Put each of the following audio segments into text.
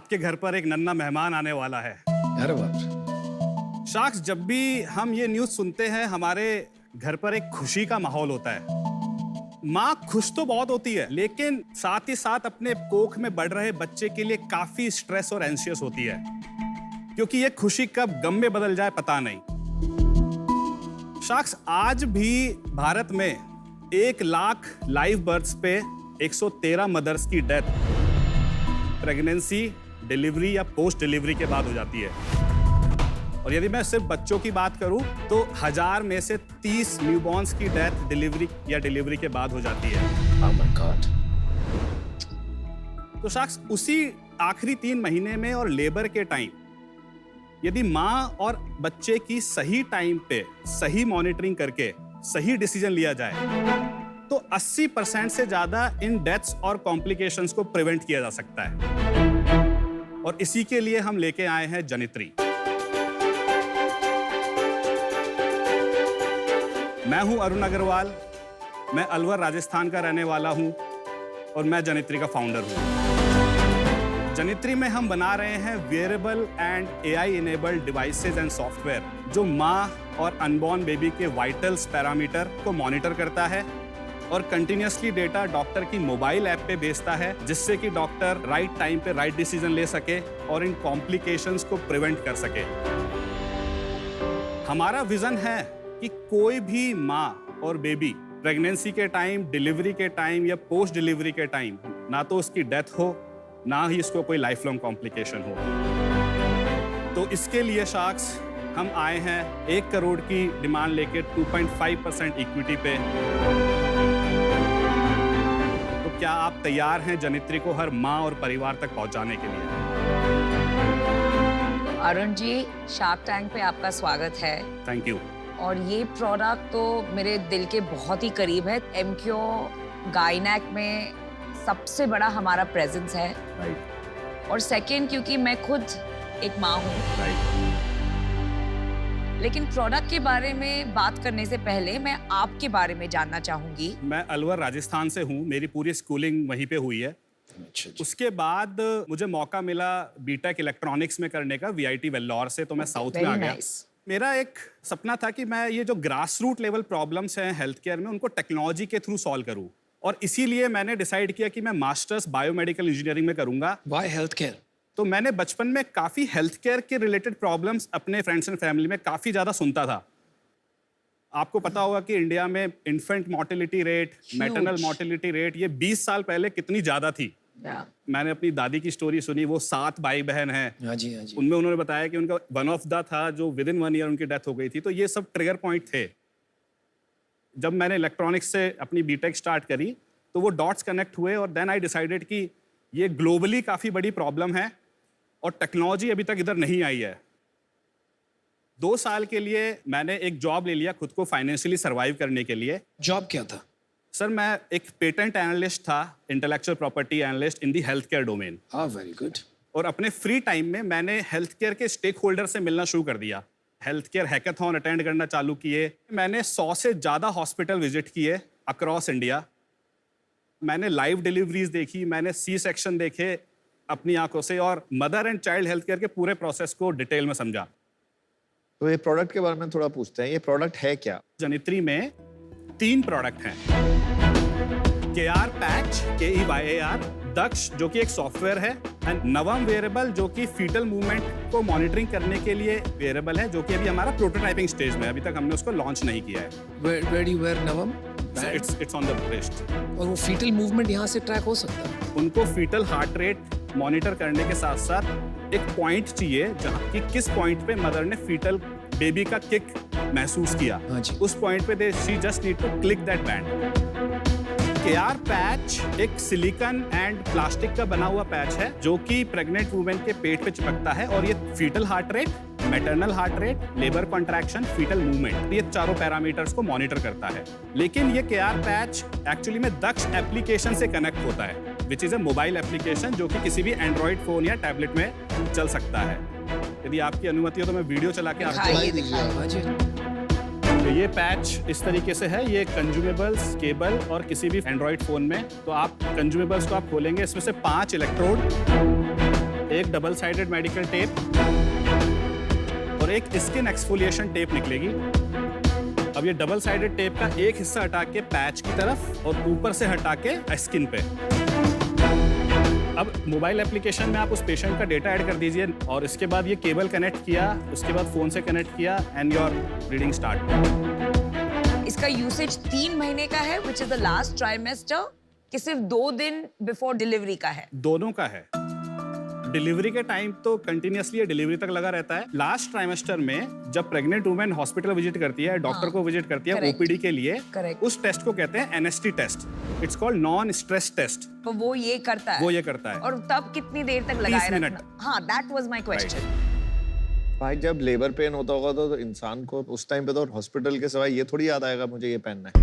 आपके घर पर एक नन्हा मेहमान आने वाला है। अरे बाप। शाख्स, जब भी हम ये न्यूज़ सुनते हैं हमारे घर पर एक खुशी का माहौल होता है। माँ खुश तो बहुत होती है, लेकिन साथ ही साथ अपने कोख में बढ़ रहे बच्चे के लिए काफी स्ट्रेस और एंशियस होती है, क्योंकि ये खुशी कब गम में बदल जाए पता नहीं। शाख्स, आज भी भारत में 1 लाख लाइव बर्थ्स पे 113 मदर्स की डेथ प्रेगनेंसी, डिलीवरी या पोस्ट डिलीवरी के बाद हो जाती है। और यदि मैं सिर्फ बच्चों की बात करूं तो 1000 में से 30 न्यूबॉर्न्स की डेथ डिलीवरी या डिलीवरी के बाद हो जाती है। Oh my God. तो शख्स उसी आखिरी 3 महीने में और लेबर के टाइम यदि माँ और बच्चे की सही टाइम पे सही मॉनिटरिंग करके सही डिसीजन लिया जाए तो 80% से ज्यादा इन डेथ्स और कॉम्प्लिकेशंस को प्रिवेंट किया जा सकता है। और इसी के लिए हम लेके आए हैं जनित्री। मैं हूं अरुण अग्रवाल, मैं अलवर राजस्थान का रहने वाला हूं और मैं जनित्री का फाउंडर हूं। जनित्री में हम बना रहे हैं wearable and AI enabled devices and software जो मां और अनबॉर्न बेबी के वाइटल्स पैरामीटर को मॉनिटर करता है और कंटिन्यूअसली डेटा डॉक्टर की मोबाइल ऐप पे भेजता है, जिससे कि डॉक्टर राइट टाइम पे राइट डिसीजन ले सके और इन कॉम्प्लिकेशंस को प्रिवेंट कर सके। हमारा विजन है कि कोई भी माँ और बेबी प्रेगनेंसी के टाइम, डिलीवरी के टाइम या पोस्ट डिलीवरी के टाइम ना तो उसकी डेथ हो, ना ही इसको कोई लाइफ लॉन्ग कॉम्प्लिकेशन हो। तो इसके लिए शाख्स हम आए हैं 1 करोड़ की डिमांड लेके 2.5% इक्विटी पे। तो क्या आप तैयार हैं जनित्री को हर माँ और परिवार तक पहुंचाने के लिए? अरुण जी, शार्क टैंक पे आपका स्वागत है। Thank you. और ये प्रोडक्ट तो मेरे दिल के बहुत ही करीब है। एमक्यू गायनेक में सबसे बड़ा हमारा प्रेजेंस है। राइट। और सेकंड, क्योंकि मैं खुद एक माँ हूँ। राइट। लेकिन प्रोडक्ट के बारे में बात करने से पहले मैं आपके बारे में जानना चाहूंगी। मैं अलवर राजस्थान से हूँ, मेरी पूरी स्कूलिंग वहीं पे हुई है। अच्छा। उसके बाद मुझे मौका मिला बीटेक इलेक्ट्रॉनिक्स में करने का VIT वेल्लोर से, तो मैं साउथ में आ गया। मेरा एक सपना था कि मैं ये जो ग्रास रूट लेवल प्रॉब्लम्स हैं हेल्थ केयर में उनको टेक्नोलॉजी के थ्रू सॉल्व करूं, और इसीलिए मैंने डिसाइड किया कि मैं मास्टर्स बायोमेडिकल इंजीनियरिंग में करूंगा। Why healthcare? तो मैंने बचपन में काफ़ी हेल्थ केयर के रिलेटेड प्रॉब्लम्स अपने फ्रेंड्स एंड फैमिली में काफ़ी ज़्यादा सुनता था। आपको पता होगा कि इंडिया में infant mortality rate, maternal mortality rate ये 20 साल पहले कितनी ज़्यादा थी। मैंने अपनी दादी की स्टोरी सुनी, वो 7 भाई बहन हैं। हाँ जी, हाँ जी। उनमें उन्होंने बताया कि उनका वन ऑफ द था जो विदिन 1 ईयर उनकी डेथ हो गई थी। तो ये सब ट्रिगर पॉइंट थे। जब मैंने इलेक्ट्रॉनिक्स से अपनी बीटेक स्टार्ट करी तो वो डॉट्स कनेक्ट हुए और देन आई डिसाइडेड कि ये ग्लोबली काफ़ी बड़ी प्रॉब्लम है और टेक्नोलॉजी अभी तक इधर नहीं आई है। 2 साल के लिए मैंने एक जॉब ले लिया खुद को फाइनेंशियली सर्वाइव करने के लिए। जॉब क्या था? सर, मैं एक पेटेंट एनालिस्ट था, intellectual property analyst in the health care domain. हाँ, वेरी गुड। और अपने फ्री टाइम में मैंने हेल्थ केयर के स्टेक होल्डर से मिलना शुरू कर दिया। हेल्थ केयर हैकाथॉन अटेंड करना चालू किए। मैंने 100 से ज़्यादा हॉस्पिटल विजिट किए अक्रॉस इंडिया। मैंने लाइव डिलीवरीज देखी, मैंने सी सेक्शन देखे अपनी आंखों से और mother and child health care के पूरे प्रोसेस को डिटेल में समझा। तो ये प्रोडक्ट के बारे में थोड़ा पूछते हैं, ये प्रोडक्ट है क्या? जनित्री में 3 प्रोडक्ट हैं। KR पैच, KEYAR, दक्ष जो कि एक सॉफ्टवेयर है, एंड नवम वेयरेबल जो कि फीटल मूवमेंट को मॉनिटरिंग करने के लिए वेयरेबल है, जो कि अभी हमारा प्रोटोटाइपिंग स्टेज में, अभी तक हमने उसको लॉन्च नहीं किया है। Where do you wear नवम? It's on the wrist। और वो फीटल मूवमेंट यहाँ से ट्रैक हो सकता है? उनको फीटल हार्ट रेट मॉनिटर करने के साथ साथ एक पॉइंट चाहिए जहाँ कि किस पॉइंट पे मदर ने फीटल बेबी का किक महसूस किया। हाँ जी। उस पॉइंट पे she just need to click that band. KR patch एक सिलिकॉन एंड प्लास्टिक का बना हुआ पैच है जो कि प्रेग्नेंट वुमेन के पेट पे चिपकता है और ये foetal heart rate, maternal heart rate, labour contraction, foetal movement, ये चारों पैरामीटर्स को मॉनिटर करता है। लेकिन ये KR पैच एक्चुअली में दक्ष एप्लीकेशन से कनेक्ट होता है, which is a mobile application जो कि किसी भी एंड्रॉइड फोन या टैबलेट में चल सकता है। यदि आपकी अनुमति हो तो मैं वीडियो चला के आपको। हाँ जी। तो ये पैच इस तरीके से है, ये कंज्यूमेबल्स, केबल और किसी भी एंड्रॉइड फोन में, तो आप कंज्यूमेबल्स को आप खोलेंगे, इसमें से 5 इलेक्ट्रोड एक डबल साइडेड मेडिकल टेप और एक स्किन एक्सफोलिएशन टेप निकलेगी। अब ये डबल साइडेड टेप का एक हिस्सा हटा के पैच की तरफ और ऊपर से हटा के स्किन पे। अब मोबाइल एप्लीकेशन में आप उस पेशेंट का डेटा ऐड कर दीजिए और इसके बाद ये केबल कनेक्ट किया, उसके बाद फोन से कनेक्ट किया एंड योर रीडिंग स्टार्ट। इसका यूसेज 3 महीने का है, which is the last trimester, कि सिर्फ 2 दिन बिफोर डिलीवरी का है? दोनों का है। डिलीवरी के टाइम तो कंटिन्यूअसली डिलीवरी तक लगा रहता है। लास्ट ट्राइमेस्टर में जब प्रेग्नेंट वुमेन हॉस्पिटल विजिट करती है, डॉक्टर को विजिट करती है ओपीडी के लिए, उस टेस्ट को कहते हैं NST test. It's called non stress test. तो वो ये करता है? वो ये करता है। और तब कितनी देर तक लगाए 30 मिनट। रखना? हाँ, दैट वाज माय क्वेश्चन। भाई जब लेबर पेन होता होगा तो इंसान को उस टाइम पे तो हॉस्पिटल के सिवाय ये थोड़ी याद आएगा मुझे ये पहनना है।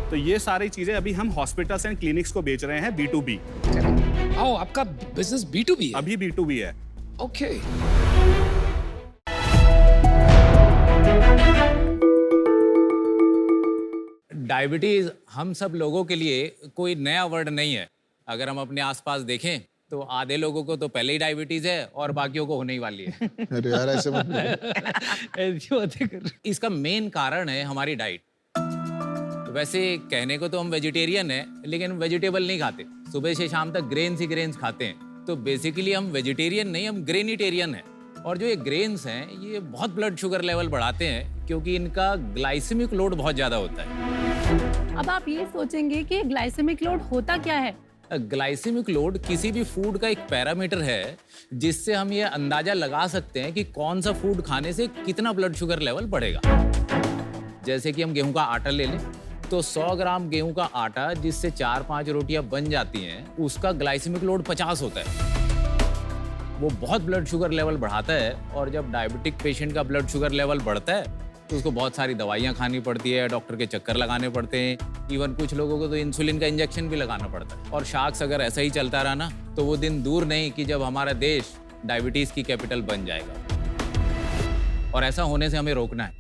तो ये सारी चीजें अभी हम हॉस्पिटल्स एंड क्लिनिक्स को बेच रहे हैं B2B। आओ, आपका बिजनेस B2B है? अभी B2B है। ओके। डायबिटीज हम सब लोगों के लिए कोई नया वर्ड नहीं है। अगर हम अपने आसपास देखें तो आधे लोगों को तो पहले ही डायबिटीज है और बाकियों को होने ही वाली है। अरे यार ऐसे मत। इसका मेन कारण है हमारी डाइट। वैसे कहने को तो हम वेजिटेरियन हैं, लेकिन वेजिटेबल नहीं खाते। सुबह से शाम तक ग्रेन्स ही ग्रेन्स खाते हैं। तो बेसिकली हम वेजिटेरियन नहीं, हम ग्रेनिटेरियन हैं। और जो ये ग्रेन्स हैं ये बहुत ब्लड शुगर लेवल बढ़ाते हैं क्योंकि इनका ग्लाइसेमिक लोड बहुत ज़्यादा होता है। अब आप ये सोचेंगे कि ग्लाइसेमिक लोड होता क्या है? ग्लाइसेमिक लोड किसी भी फूड का एक पैरामीटर है जिससे हम ये अंदाजा लगा सकते हैं कि कौन सा फूड खाने से कितना ब्लड शुगर लेवल बढ़ेगा। जैसे कि हम गेहूं का आटा ले लें तो 100 ग्राम गेहूं का आटा जिससे 4-5 रोटियां बन जाती हैं, उसका ग्लाइसेमिक लोड 50 होता है। वो बहुत ब्लड शुगर लेवल बढ़ाता है और जब डायबिटिक पेशेंट का ब्लड शुगर लेवल बढ़ता है तो उसको बहुत सारी दवाइयाँ खानी पड़ती है, डॉक्टर के चक्कर लगाने पड़ते हैं। इवन कुछ लोगों को तो इंसुलिन का इंजेक्शन भी लगाना पड़ता है। और शाक्स अगर ऐसा ही चलता रहा ना तो वो दिन दूर नहीं कि जब हमारा देश डायबिटीज़ की कैपिटल बन जाएगा। और ऐसा होने से हमें रोकना है।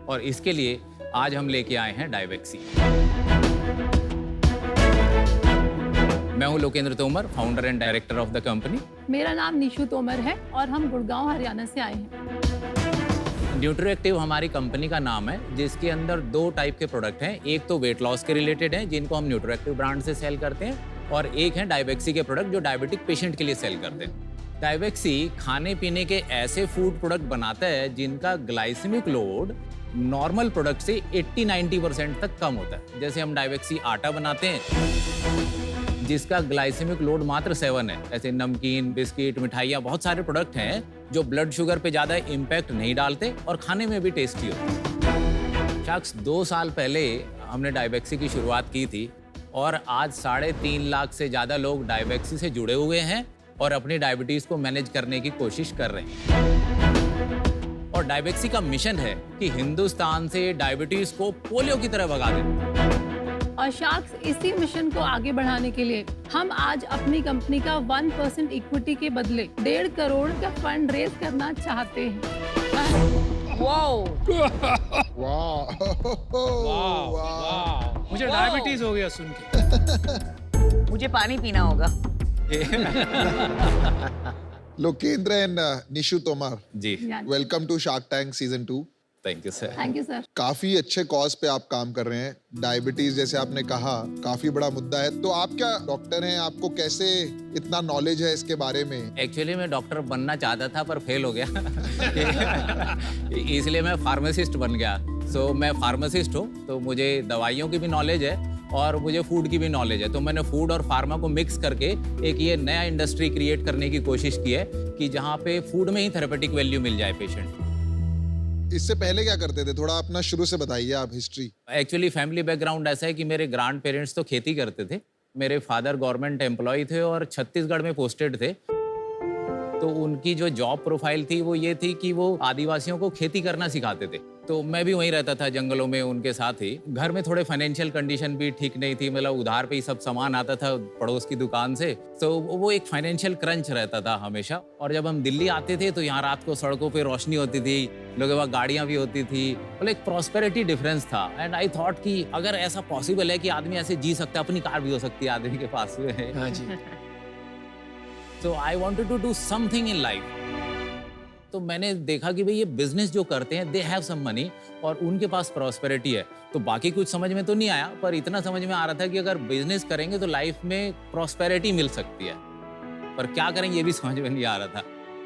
और इसके लिए आज हम लेके आए हैं डायवेक्सी। मैं हूं Lokendra Tomar, founder and director of the company. मेरा नाम निशु तोमर है और हम गुड़गांव हरियाणा से आए हैं। न्यूट्रोएक्टिव हमारी कंपनी का नाम है जिसके अंदर 2 टाइप के प्रोडक्ट हैं। एक तो वेट लॉस के रिलेटेड हैं जिनको हम न्यूट्रोएक्टिव ब्रांड से सेल करते हैं, और एक है डायवेक्सी के प्रोडक्ट जो डायबिटिक पेशेंट के लिए सेल करते हैं। डायवेक्सी खाने पीने के ऐसे फूड प्रोडक्ट बनाता है जिनका ग्लाइसेमिक लोड नॉर्मल प्रोडक्ट से 80-90% तक कम होता है। जैसे हम डायवेक्सी आटा बनाते हैं जिसका ग्लाइसेमिक लोड मात्र 7 है। ऐसे नमकीन, बिस्किट, मिठाइयाँ, बहुत सारे प्रोडक्ट हैं जो ब्लड शुगर पे ज़्यादा इम्पैक्ट नहीं डालते और खाने में भी टेस्टी होते। शख्स 2 साल पहले हमने डायवेक्सी की शुरुआत की थी और आज 3.5 लाख से ज़्यादा लोग डायवेक्सी से जुड़े हुए हैं और अपनी डायबिटीज़ को मैनेज करने की कोशिश कर रहे हैं। और डायवेक्सी का मिशन है कि हिंदुस्तान से डायबिटीज को पोलियो की तरह भगा दें। और शार्क्स इसी मिशन को आगे बढ़ाने के लिए हम आज अपनी कंपनी का 1% इक्विटी के बदले 1.5 करोड़ का फंड रेज करना चाहते हैं। वाओ, मुझे डायबिटीज हो गया सुन के। मुझे पानी पीना होगा। Lokendra and Nishu Tomar ji, welcome to Shark Tank season 2। Thank you sir. Thank you sir. काफी अच्छे कॉज पे आप काम कर रहे हैं। डायबिटीज जैसे आपने कहा काफी बड़ा मुद्दा है, तो आप क्या डॉक्टर हैं, आपको कैसे इतना नॉलेज है इसके बारे में? एक्चुअली मैं डॉक्टर बनना चाहता था पर फेल हो गया इसलिए मैं फार्मासिस्ट बन गया। सो मैं फार्मासिस्ट हूँ तो मुझे दवाइयों की भी नॉलेज है और मुझे फूड की भी नॉलेज है। तो मैंने फूड और फार्मा को मिक्स करके एक ये नया इंडस्ट्री क्रिएट करने की कोशिश की है कि जहाँ पे फूड में ही थेरेपेटिक वैल्यू मिल जाए पेशेंट। इससे पहले क्या करते थे, थोड़ा अपना शुरू से बताइए आप हिस्ट्री। एक्चुअली फैमिली बैकग्राउंड ऐसा है कि मेरे ग्रैंड पेरेंट्स तो खेती करते थे। मेरे फादर गवर्नमेंट एम्प्लॉय थे और छत्तीसगढ़ में पोस्टेड थे। तो उनकी जो जॉब प्रोफाइल थी वो ये थी कि वो आदिवासियों को खेती करना सिखाते थे। तो मैं भी वहीं रहता था जंगलों में उनके साथ ही। घर में थोड़े फाइनेंशियल कंडीशन भी ठीक नहीं थी, मतलब उधार पे ही सब सामान आता था पड़ोस की दुकान से। तो वो एक फाइनेंशियल क्रंच रहता था हमेशा। और जब हम दिल्ली आते थे तो यहाँ रात को सड़कों पे रोशनी होती थी, लोगों के पास गाड़ियाँ भी होती थी, मतलब एक प्रॉस्पेरिटी डिफरेंस था। एंड आई थॉट कि अगर ऐसा पॉसिबल है कि आदमी ऐसे जी सकता है, अपनी कार भी हो सकती है आदमी के पास में। हाँ जी। So I wanted to do something in life. तो मैंने देखा कि भाई ये बिजनेस जो करते हैं दे हैव सम मनी और उनके पास प्रॉस्पेरिटी है। तो बाकी कुछ समझ में तो नहीं आया, पर इतना समझ में आ रहा था कि अगर बिजनेस करेंगे तो लाइफ में प्रॉस्पेरिटी मिल सकती है, पर क्या करेंगे ये भी समझ में नहीं आ रहा था।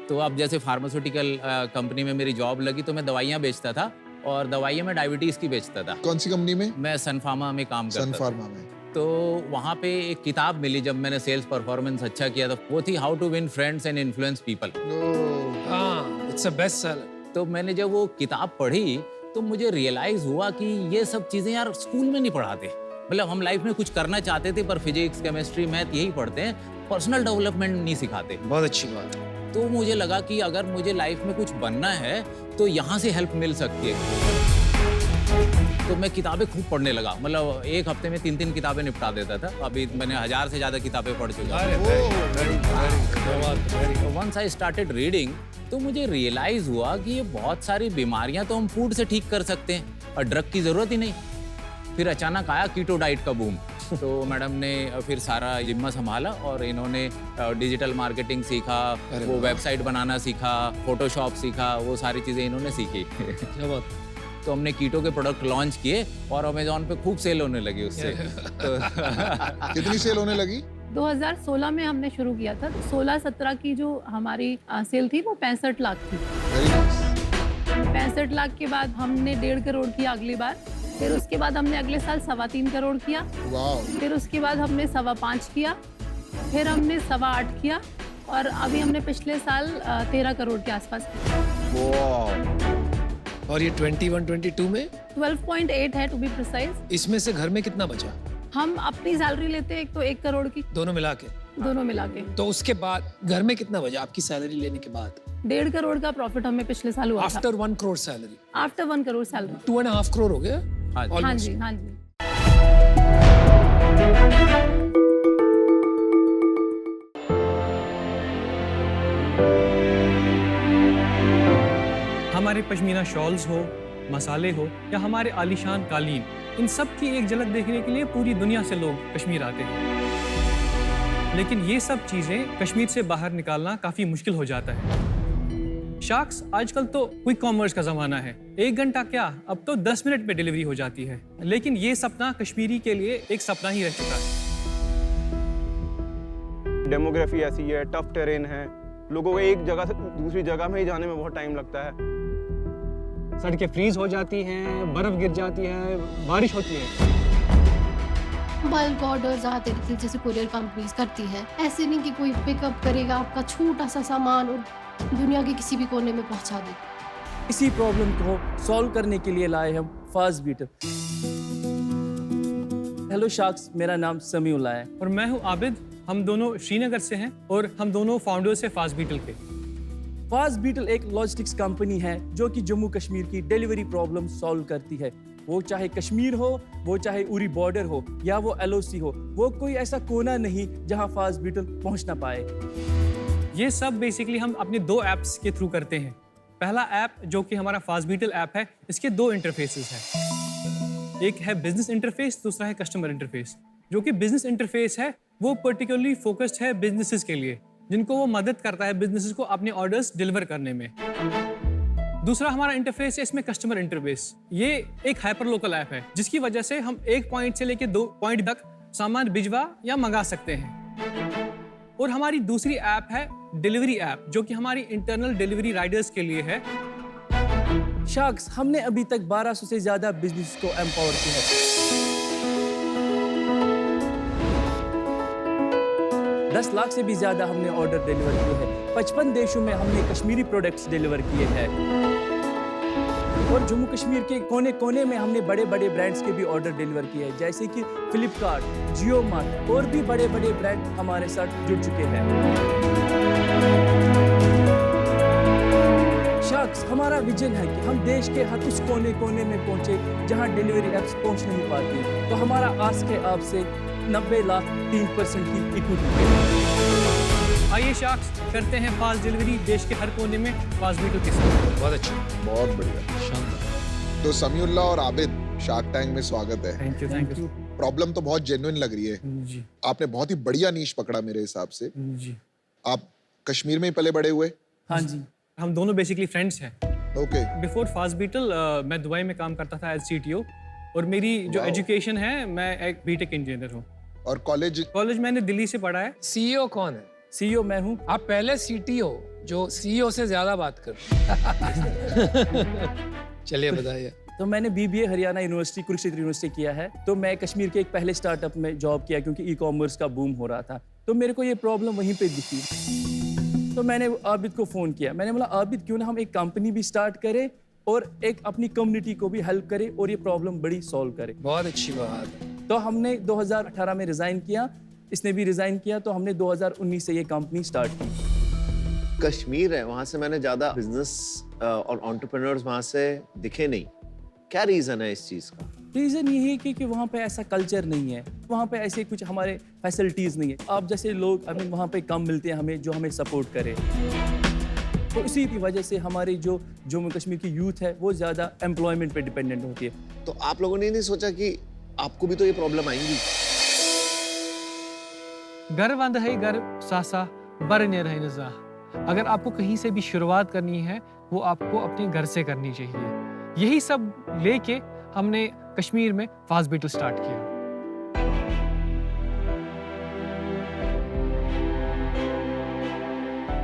तो अब जैसे फार्मास्यूटिकल कंपनी में मेरी जॉब लगी तो मैं दवाइयाँ बेचता था और दवाइयाँ मैं डायबिटीज़ की बेचता था। कौन सी कंपनी में? मैं सन फार्मा में काम करता था। सन फार्मा में। तो वहाँ पे एक किताब मिली जब मैंने सेल्स परफॉर्मेंस अच्छा किया था, वो थी how to win friends and influence people. हाँ, इट्स अ बेस्ट सेलर। तो मैंने जब वो किताब पढ़ी तो मुझे रियलाइज हुआ कि ये सब चीज़ें यार स्कूल में नहीं पढ़ाते। मतलब हम लाइफ में कुछ करना चाहते थे पर फिजिक्स, केमिस्ट्री, मैथ यही पढ़ते हैं, पर्सनल डेवलपमेंट नहीं सिखाते। बहुत अच्छी बात है। तो मुझे लगा कि अगर मुझे लाइफ में कुछ बनना है तो यहाँ से हेल्प मिल सकती है। तो मैं किताबें खूब पढ़ने लगा, मतलब एक हफ्ते में 3-3 किताबें निपटा देता था। अभी मैंने 1000 से ज़्यादा किताबें पढ़ चुका हूँ। वंस आई स्टार्टेड रीडिंग तो मुझे रियलाइज हुआ कि ये बहुत सारी बीमारियां तो हम फूड से ठीक कर सकते हैं और ड्रग की ज़रूरत ही नहीं। फिर अचानक आया कीटो डाइट का बूम, तो मैडम ने फिर सारा जिम्मा संभाला और इन्होंने डिजिटल मार्केटिंग सीखा, वो वेबसाइट बनाना सीखा, फोटोशॉप सीखा, वो सारी चीज़ें इन्होंने सीखी। तो हमने कीटो के प्रोडक्ट लॉन्च किए और अमेजोन पे खूब सेल होने लगी उससे। कितनी सेल होने लगी? 2016 में हमने शुरू किया था। 16-17 की जो हमारी सेल थी वो 65 लाख थी। 65 लाख के बाद हमने 1.5 करोड़ किया अगली बार। फिर उसके बाद हमने अगले साल 3.25 करोड़ किया। फिर उसके बाद हमने 5.25 किया। फिर हमने 8.25 किया और अभी हमने पिछले साल 13 करोड़ के आसपास किया। और ये 21-22 में 12.8 है टू बी प्रिसाइज। इसमें से घर में कितना बचा? हम अपनी सैलरी लेते हैं एक तो 1 करोड़ की, दोनों मिला के। दोनों मिला के। तो उसके बाद घर में कितना बचा आपकी सैलरी लेने के बाद? 1.5 करोड़ का प्रॉफिट हमें पिछले साल हुआ था। After 1 crore salary? After 1 crore salary. 2.5 crore हो गया? हाँ जी, हाँ जी। हमारे पश्मीना शॉल्स हो, मसाले हो या हमारे आलीशान कालीन, इन सब की एक झलक देखने के लिए पूरी दुनिया से लोग कश्मीर आते हैं। लेकिन ये सब चीज़ें कश्मीर से बाहर निकालना काफ़ी मुश्किल हो जाता है। शार्क्स आजकल तो क्विक कॉमर्स का ज़माना है। 1 घंटा क्या, अब तो 10 मिनट में डिलीवरी हो जाती है। लेकिन ये सपना कश्मीरी के लिए एक सपना ही रह चुका है। डेमोग्राफी ऐसी है, टफ टेरेन है, लोगों को एक जगह से दूसरी जगह में ही जाने में बहुत टाइम लगता है। सड़कें फ्रीज हो जाती हैं, बर्फ गिर जाती है, बारिश होती है। बल्क ऑर्डर ज़्यादा तरीके जैसे कुरियर कंपनीज करती है। ऐसे नहीं कि कोई पिकअप करेगा आपका छोटा सा सामान और दुनिया के किसी भी कोने में पहुंचा दे। इसी प्रॉब्लम को सॉल्व करने के लिए लाए हम फास्ट बीटल। हेलो शार्क्स, मेरा नाम समीउल्लाह है और मैं हूँ आबिद। हम दोनों श्रीनगर से हैं और हम दोनों फाउंडर्स हैं फास्ट बीटल के। फास्ट बीटल एक लॉजिस्टिक्स कंपनी है जो कि जम्मू कश्मीर की डिलीवरी प्रॉब्लम सॉल्व करती है। वो चाहे कश्मीर हो, वो चाहे उरी बॉर्डर हो या वो LOC हो, वो कोई ऐसा कोना नहीं जहां फास्ट बीटल पहुंच ना पाए। ये सब बेसिकली हम अपने 2 ऐप्स के थ्रू करते हैं। पहला ऐप जो कि हमारा फास्ट बीटल ऐप है, इसके 2 इंटरफेसेस हैं। एक है बिजनेस इंटरफेस, दूसरा है कस्टमर इंटरफेस। जो कि बिजनेस इंटरफेस है वो पर्टिकुलरली फोकस्ड है बिजनेसेस के लिए, जिनको वो मदद करता है बिजनेसेस को अपने ऑर्डर्स डिलीवर करने में। दूसरा हमारा इंटरफेस है इसमें कस्टमर इंटरफेस। ये एक हाइपर लोकल ऐप है जिसकी वजह से हम एक पॉइंट से लेकर 2 पॉइंट तक सामान भिजवा या मंगा सकते हैं। और हमारी दूसरी ऐप है डिलीवरी ऐप, जो कि हमारी इंटरनल डिलीवरी राइडर्स के लिए है। शार्क्स, हमने अभी तक 1200 से ज्यादा बिजनेस को एम्पावर किया है। 10 लाख से भी ज्यादा हमने ऑर्डर डिलीवर किए हैं। 55 देशों में हमने कश्मीरी प्रोडक्ट्स डिलीवर किए हैं और जम्मू कश्मीर के कोने कोने में हमने बड़े बड़े ब्रांड्स के भी ऑर्डर डिलीवर किए हैं, जैसे कि फ्लिपकार्ट, जियो मार्ट और भी बड़े बड़े ब्रांड हमारे साथ जुड़ चुके हैं। शार्क्स, हमारा विजन है कि हम देश के हर उस कोने कोने में पहुंचे जहां डिलीवरी एप्स पहुंच नहीं पाती। तो हमारा आस के आपसे 90 लाख 3% की इक्विटी। आइए शार्क्स, करते हैं फास्ट डिलीवरी देश के हर कोने में फास्ट बीटल के साथ। बहुत अच्छा, बहुत बढ़िया, शानदार। तो समीउल्लाह और आबिद, शार्क टैंक में स्वागत है। Thank you. प्रॉब्लम तो बहुत जेन्युइन लग रही है जी। आपने बहुत ही बढ़िया नीश पकड़ा मेरे हिसाब से। जी। आप कश्मीर में ही पले बड़े हुए? हाँ जी। हम दोनों बेसिकली फ्रेंड्स हैं। ओके। बिफोर फास्ट बीटल मैं दुबई में काम करता था एज CTO, और मेरी जो एजुकेशन है, मैं एक बीटेक इंजीनियर हूँ। और कॉलेज मैंने दिल्ली से पढ़ा है। CEO कौन है? CEO मैं हूँ। आप पहले CTO जो CEO से ज्यादा बात कर। चलिए बताइए। तो मैंने BBA Haryana university, Kurukshetra university किया है। तो मैं कश्मीर के एक पहले स्टार्टअप में जॉब किया क्योंकि ई-कॉमर्स का बूम हो रहा था। तो मेरे को ये प्रॉब्लम वहीं पे दिखी। तो मैंने आबिद को फ़ोन किया। मैंने बोला आबिद क्यों ना हम एक कंपनी भी स्टार्ट करें और एक अपनी कम्युनिटी को भी हेल्प करें और ये प्रॉब्लम बड़ी सॉल्व करें। बहुत अच्छी बात है। तो हमने 2018 में रिज़ाइन किया, इसने भी रिज़ाइन किया, तो हमने 2019 से ये कंपनी स्टार्ट की। कश्मीर है, वहाँ से मैंने ज़्यादा बिजनेस और एंटरप्रेन्योर्स वहाँ से दिखे नहीं। क्या रीज़न है इस चीज़ का? रीज़न ये है कि वहाँ पे ऐसा कल्चर नहीं है, वहाँ पे ऐसे कुछ हमारे फैसिलिटीज़ नहीं है। आप जैसे लोग हमें वहाँ पे कम मिलते हैं हमें, जो हमें सपोर्ट करे। तो इसी की वजह से हमारी जो जम्मू कश्मीर की यूथ है वो ज़्यादा एम्प्लॉयमेंट पे डिपेंडेंट होती है। तो आप लोगों ने नहीं सोचा कि आपको भी तो ये प्रॉब्लम आएंगी? घर वंद है घर सासा बरने रहे नजा। अगर आपको कहीं से भी शुरुआत करनी है, वो आपको अपने घर से करनी चाहिए। यही सब लेके हमने कश्मीर में फास्ट बीटल स्टार्ट किया।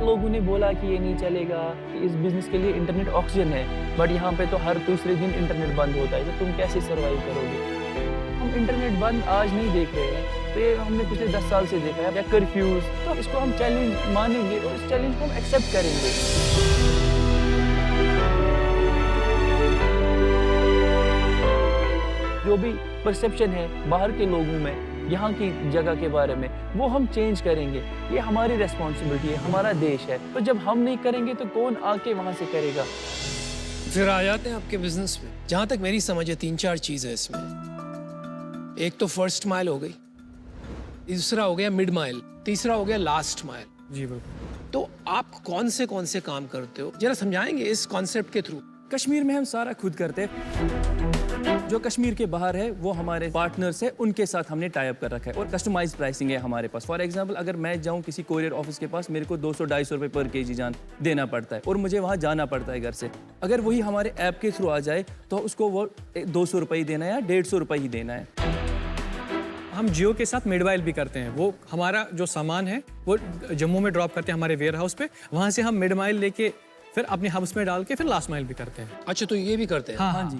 लोगों ने बोला कि ये नहीं चलेगा, कि इस बिजनेस के लिए इंटरनेट ऑक्सीजन है, बट यहाँ पे तो हर दूसरे दिन इंटरनेट बंद होता है, तो तुम कैसे सर्वाइव करोगे? हम इंटरनेट बंद आज नहीं देख रहे हैं, तो ये हमने पिछले 10 साल से देखा है, या कर्फ्यूज। तो इसको हम चैलेंज मानेंगे और इस चैलेंज को हम एक्सेप्ट करेंगे। जो भी परसेप्शन है बाहर के लोगों में यहाँ की जगह के बारे में, वो हम चेंज करेंगे। ये हमारी रेस्पॉन्सिबिलिटी है, हमारा देश है। तो जब हम नहीं करेंगे तो कौन आके वहाँ से करेगा? फिर आ जाते हैं आपके बिजनेस में। जहाँ तक मेरी समझ है 3-4 चीज़ है इसमें। एक तो फर्स्ट माइल हो गई, दूसरा हो गया मिड माइल, तीसरा हो गया लास्ट माइल। जी बिल्कुल। तो आप कौन से काम करते हो, जरा समझाएंगे इस कॉन्सेप्ट के थ्रू? कश्मीर में हम सारा खुद करते हैं। जो कश्मीर के बाहर है वो हमारे पार्टनर्स है, उनके साथ हमने टाई अप कर रखा है और कस्टमाइज प्राइसिंग है हमारे पास। फॉर एग्जांपल अगर मैं जाऊं किसी कोरियर ऑफिस के पास, मेरे को 200-250 रुपये पर केजी जान देना पड़ता है और मुझे वहां जाना पड़ता है घर से। अगर वही हमारे ऐप के थ्रू आ जाए तो उसको वो 200 रुपये ही देना है या 150 रुपये ही देना है। हम जियो के साथ मिडवाइल भी करते हैं। वो हमारा जो सामान है वो जम्मू में ड्रॉप करते हैं हमारे वेयर हाउस पे, वहाँ से हम मिड माइल लेके फिर अपने हब्स में डाल के फिर लास्ट माइल भी करते हैं। अच्छा, तो ये भी करते हैं? हाँ जी।